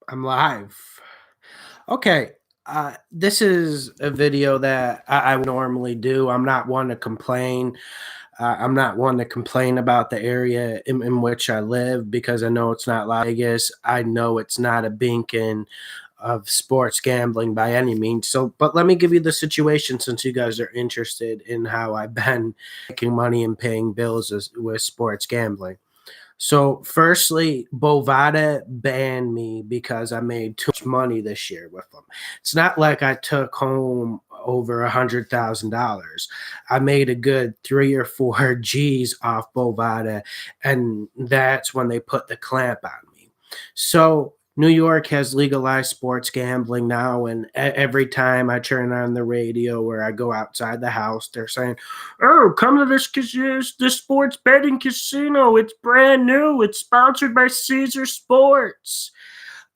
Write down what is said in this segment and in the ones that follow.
I'm live. Okay. This is a video that I normally do. I'm not one to complain. I'm not one to complain about the area in which I live because I know it's not Las Vegas. I know it's not a beacon of sports gambling by any means. So, but let me give you the situation since you guys are interested in how I've been making money and paying bills with sports gambling. So, firstly, Bovada banned me because I made too much money this year with them. It's not like I took home over $100,000. I made a good 3 or 4 G's off Bovada, and that's when they put the clamp on me. So, New York has legalized sports gambling now, and every time I turn on the radio or I go outside the house, they're saying, "Oh, come to this sports betting casino. It's brand new. It's sponsored by Caesar Sports."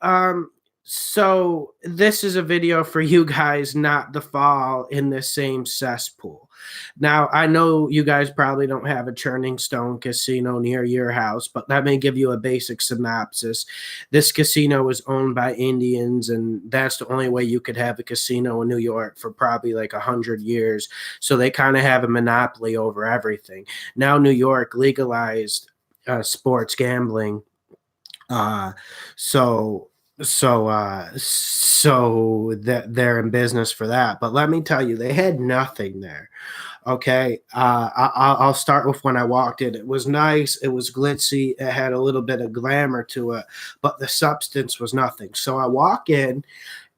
Um, so this is a video for you guys not to fall in the same cesspool. Now, I know you guys probably don't have a Churning Stone casino near your house, but let me give you a basic synopsis. This casino is owned by Indians, and that's the only way you could have a casino in New York for probably like 100 years. So they kind of have a monopoly over everything. Now, New York legalized sports gambling, uh, so so that they're in business for that. But let me tell you, they had nothing there. Okay, I'll start with when I walked in. It was nice. It was glitzy. It had a little bit of glamour to it, but the substance was nothing. So I walk in,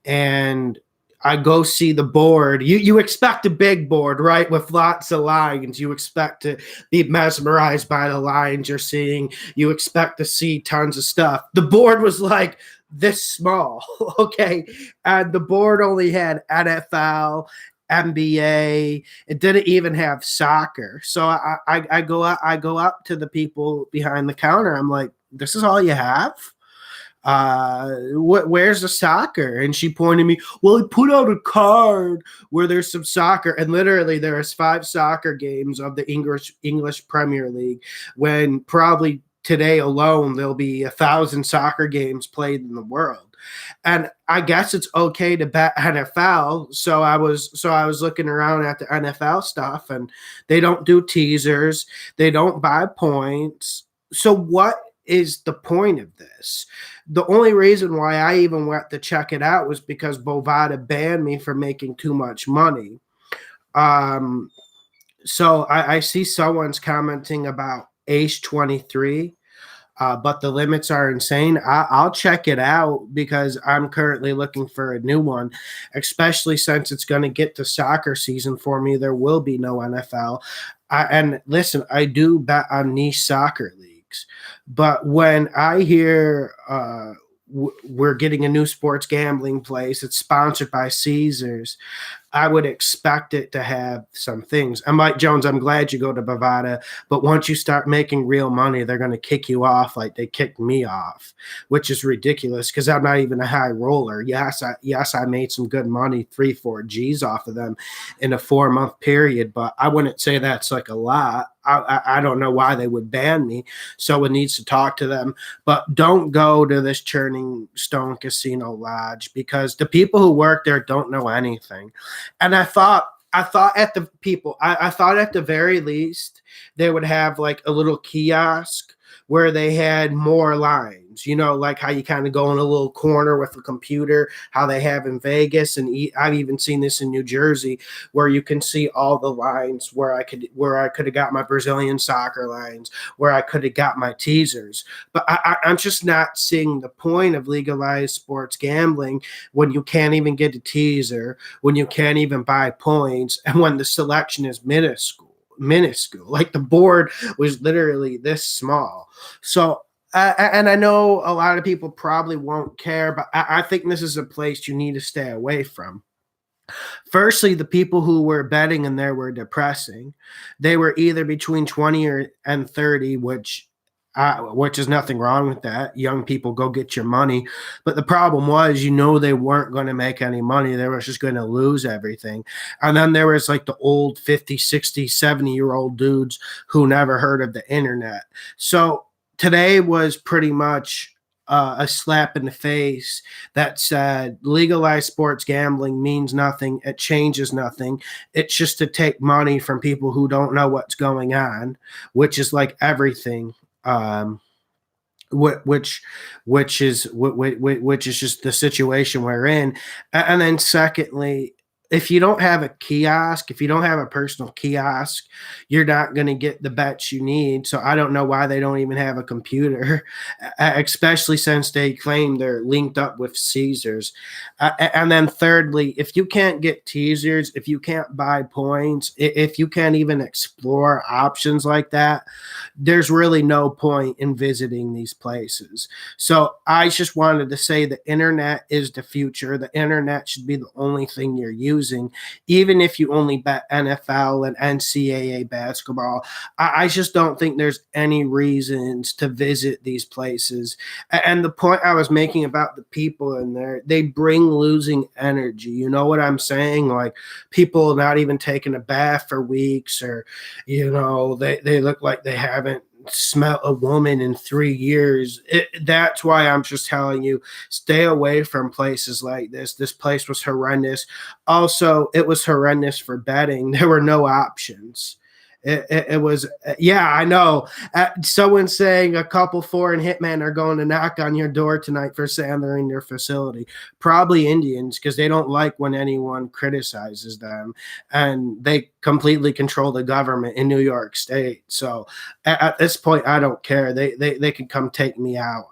and I go see the board. You expect a big board, right, with lots of lines. You expect to be mesmerized by the lines you're seeing. You expect to see tons of stuff. The board was like this small, okay, and the board only had NFL, NBA. It didn't even have soccer. So I go up to the people behind the counter. I'm like, "This is all you have? Where's the soccer?" And she pointed me, "Well, he put out a card where there's some soccer." And literally there's 5 soccer games of the English Premier League, when probably today alone there'll be 1,000 soccer games played in the world. And I guess it's okay to bet NFL. So I was looking around at the NFL stuff, and they don't do teasers, they don't buy points. So what is the point of this? The only reason why I even went to check it out was because Bovada banned me for making too much money. Um, so I see someone's commenting about Ace 23, but the limits are insane. I'll check it out because I'm currently looking for a new one, especially since it's going to get to soccer season for me. There will be no NFL. And listen, I do bet on niche soccer leagues, but when I hear we're getting a new sports gambling place, it's sponsored by Caesars, I would expect it to have some things. And Mike Jones, I'm glad you go to Bovada, but once you start making real money, they're going to kick you off like they kicked me off, which is ridiculous because I'm not even a high roller. Yes, I made some good money, 3-4 G's off of them in a 4-month period, but I wouldn't say that's like a lot. I don't know why they would ban me. Someone needs to talk to them. But don't go to this Churning Stone Casino Lodge because the people who work there don't know anything. And I thought at the very least they would have like a little kiosk where they had more lines, like how you kind of go in a little corner with a computer, how they have in Vegas. And I've even seen this in New Jersey where you can see all the lines where I could have got my Brazilian soccer lines, where I could have got my teasers. But I'm just not seeing the point of legalized sports gambling when you can't even get a teaser, when you can't even buy points, and when the selection is minuscule. Like the board was literally this small. So, and I know a lot of people probably won't care, but I think this is a place you need to stay away from. Firstly, the people who were betting in there were depressing. They were either between 20 and 30, which is nothing wrong with that. Young people, go get your money. But the problem was, they weren't going to make any money. They were just going to lose everything. And then there was like the old 50, 60, 70-year-old dudes who never heard of the internet. So today was pretty much a slap in the face that said legalized sports gambling means nothing. It changes nothing. It's just to take money from people who don't know what's going on, which is like everything. Um, which which is just the situation we're in. And then secondly, if you don't have a kiosk, if you don't have a personal kiosk, you're not going to get the bets you need. So I don't know why they don't even have a computer, especially since they claim they're linked up with Caesars. And then thirdly, if you can't get teasers, if you can't buy points, if you can't even explore options like that, there's really no point in visiting these places. So I just wanted to say the internet is the future. The internet should be the only thing you're using, even if you only bet NFL and NCAA basketball. I just don't think there's any reasons to visit these places. And the point I was making about the people in there, they bring losing energy. You know what I'm saying? Like people not even taking a bath for weeks, or, they look like they haven't smelt a woman in 3 years. That's why I'm just telling you, stay away from places like this. This place was horrendous. Also, it was horrendous for betting. There were no options. It was, yeah, I know. Someone saying a couple foreign hitmen are going to knock on your door tonight for slandering their facility. Probably Indians, because they don't like when anyone criticizes them, and they completely control the government in New York State. So at this point, I don't care. They can come take me out.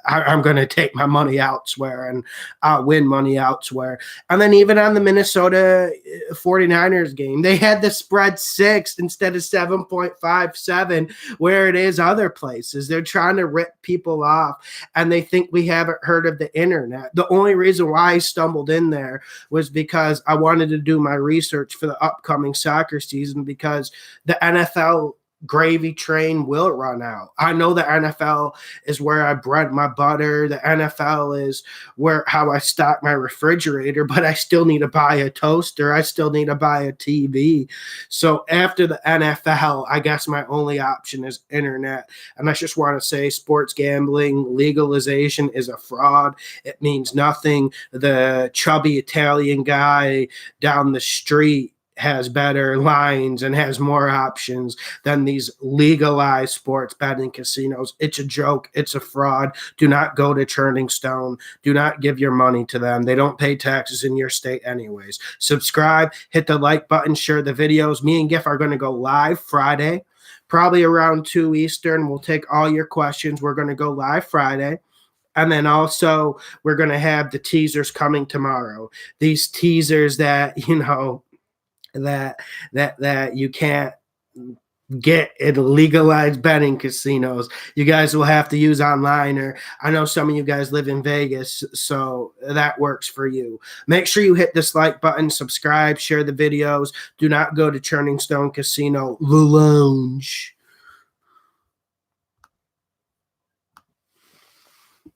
I'm going to take my money elsewhere, and I'll win money elsewhere. And then even on the Minnesota 49ers game, they had the spread 6 instead of 7.57, where it is other places. They're trying to rip people off, and they think we haven't heard of the internet. The only reason why I stumbled in there was because I wanted to do my research for the upcoming soccer season, because the NFL gravy train will run out. I know the NFL is where I bread my butter. The NFL is where how I stock my refrigerator, but I still need to buy a toaster. I still need to buy a TV. So after the NFL, I guess my only option is internet. And I just want to say sports gambling legalization is a fraud. It means nothing. The chubby Italian guy down the street has better lines and has more options than these legalized sports betting casinos. It's a joke. It's a fraud. Do not go to Churning Stone. Do not give your money to them. They don't pay taxes in your state anyways. Subscribe, hit the like button, share the videos. Me and Giff are going to go live Friday, probably around 2 Eastern. We'll take all your questions. We're going to go live Friday. And then also we're going to have the teasers coming tomorrow. These teasers that, that you can't get in legalized betting casinos. You guys will have to use online, or I know some of you guys live in Vegas, so that works for you. Make sure you hit this like button, subscribe, share the videos. Do not go to Churning Stone Casino, the lounge.